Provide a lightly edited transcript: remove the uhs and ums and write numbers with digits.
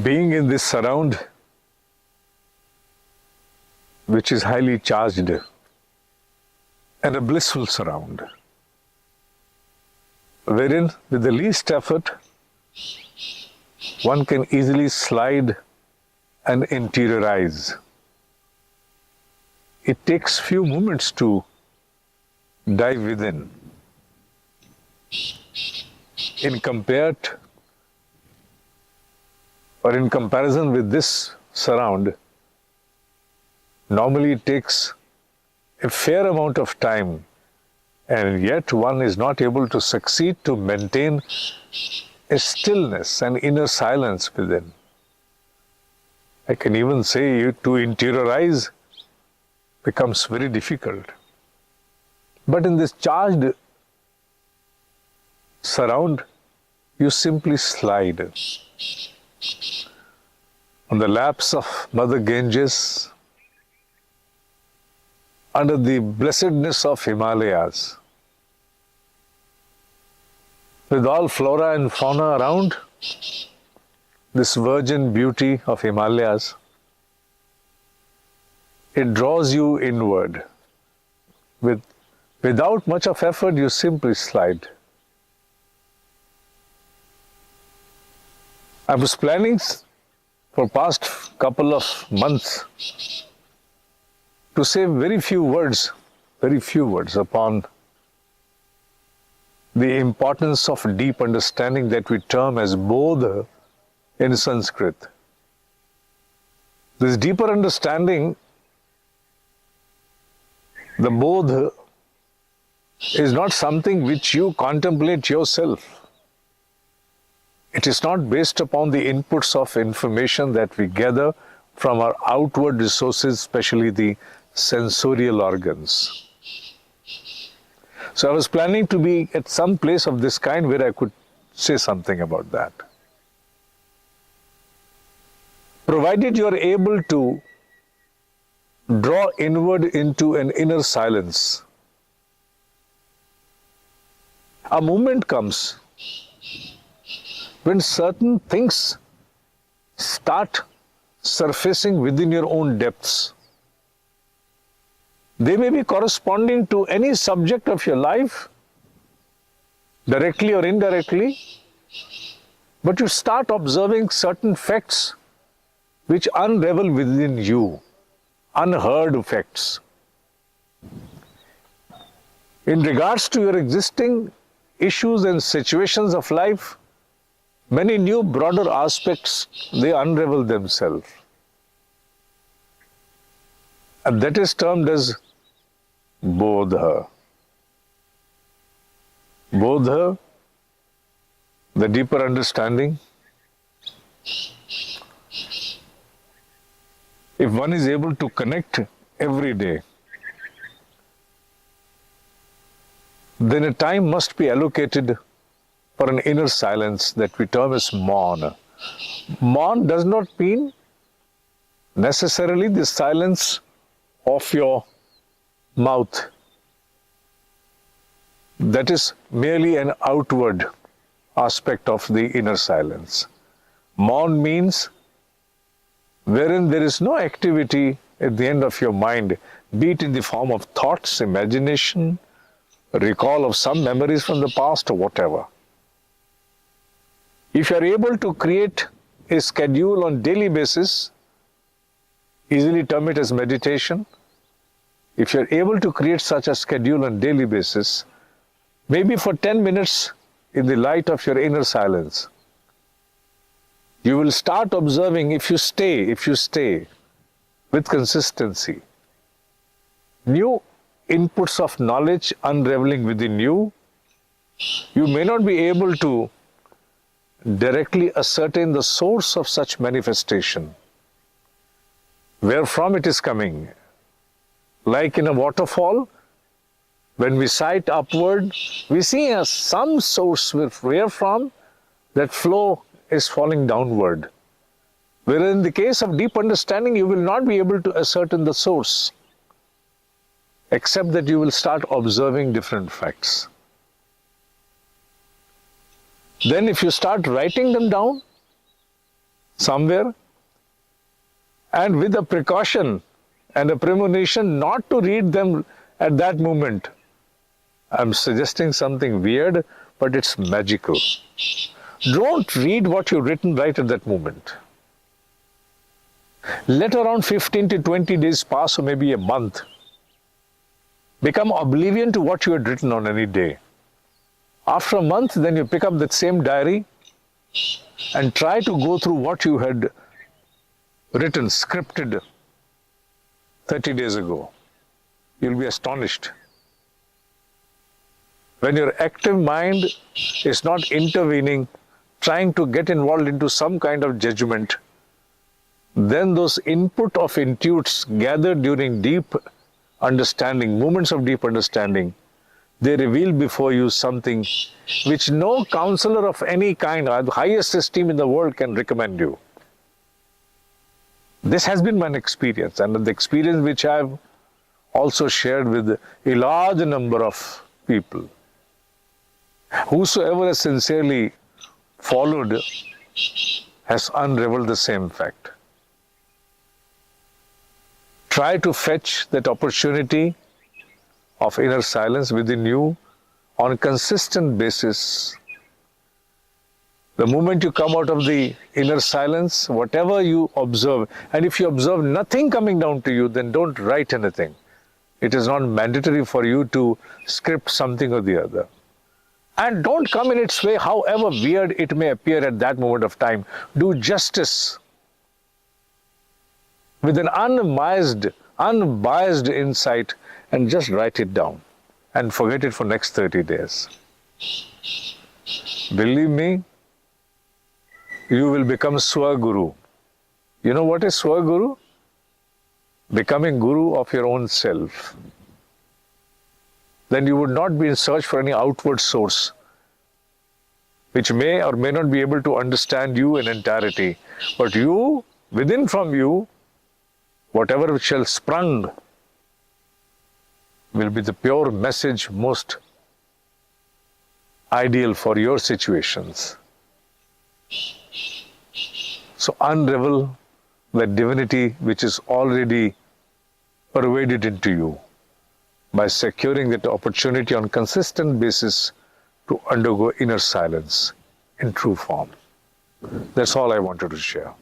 being in this surround which is highly charged and a blissful surround, wherein with the least effort one can easily slide and interiorize. It takes few moments to dive within. In comparison with this surround, normally it takes a fair amount of time, and yet one is not able to succeed to maintain a stillness and inner silence within. I can even say to interiorize becomes very difficult. But in this charged surround, you simply slide on the laps of Mother Ganges, under the blessedness of Himalayas, with all flora and fauna around, this virgin beauty of Himalayas, it draws you inward. Without much of effort, you simply slide. I was planning for past couple of months to say very few words upon the importance of deep understanding that we term as bodha in Sanskrit. This deeper understanding, the bodha, is not something which you contemplate yourself. It is not based upon the inputs of information that we gather from our outward resources, especially the sensorial organs. So I was planning to be at some place of this kind where I could say something about that. Provided you are able to draw inward into an inner silence, a moment comes when certain things start surfacing within your own depths. They may be corresponding to any subject of your life, directly or indirectly, but you start observing certain facts which unravel within you, unheard facts. In regards to your existing issues and situations of life, many new broader aspects, they unravel themselves. And that is termed as bodha. Bodha, the deeper understanding. If one is able to connect every day, then a time must be allocated for an inner silence that we term as mauna. Mauna does not mean necessarily the silence of your mouth. That is merely an outward aspect of the inner silence. Mauna means wherein there is no activity at the end of your mind, be it in the form of thoughts, imagination, recall of some memories from the past or whatever. If you are able to create a schedule on daily basis, easily term it as meditation. If you are able to create such a schedule on daily basis, maybe for 10 minutes in the light of your inner silence, you will start observing, if you stay with consistency, new inputs of knowledge unraveling within you. You may not be able to directly ascertain the source of such manifestation, where from it is coming. Like in a waterfall, when we sight upward, we see some source where from that flow is falling downward. Whereas in the case of deep understanding, you will not be able to ascertain the source, except that you will start observing different facts. Then if you start writing them down, somewhere, and with a precaution and a premonition not to read them at that moment. I'm suggesting something weird, but it's magical. Don't read what you've written right at that moment. Let around 15 to 20 days pass, or maybe a month. Become oblivion to what you had written on any day. After a month, then you pick up that same diary and try to go through what you had written, scripted 30 days ago. You'll be astonished. When your active mind is not intervening, trying to get involved into some kind of judgment, then those input of intuits gathered during deep understanding, moments of deep understanding, they reveal before you something which no counselor of any kind, or the highest esteem in the world, can recommend you. This has been my experience, and the experience which I have also shared with a large number of people. Whosoever has sincerely followed has unraveled the same fact. Try to fetch that opportunity of inner silence within you on a consistent basis. The moment you come out of the inner silence, whatever you observe, and if you observe nothing coming down to you, then don't write anything. It is not mandatory for you to script something or the other. And don't come in its way, however weird it may appear at that moment of time. Do justice with an unbiased insight, and just write it down and forget it for next 30 days. Believe me, you will become Swaguru. You know what is Swaguru? Becoming Guru of your own self. Then you would not be in search for any outward source which may or may not be able to understand you in entirety. But you, within from you, whatever shall sprung will be the pure message most ideal for your situations. So unravel the divinity which is already pervaded into you by securing that opportunity on consistent basis to undergo inner silence in true form. That's all I wanted to share.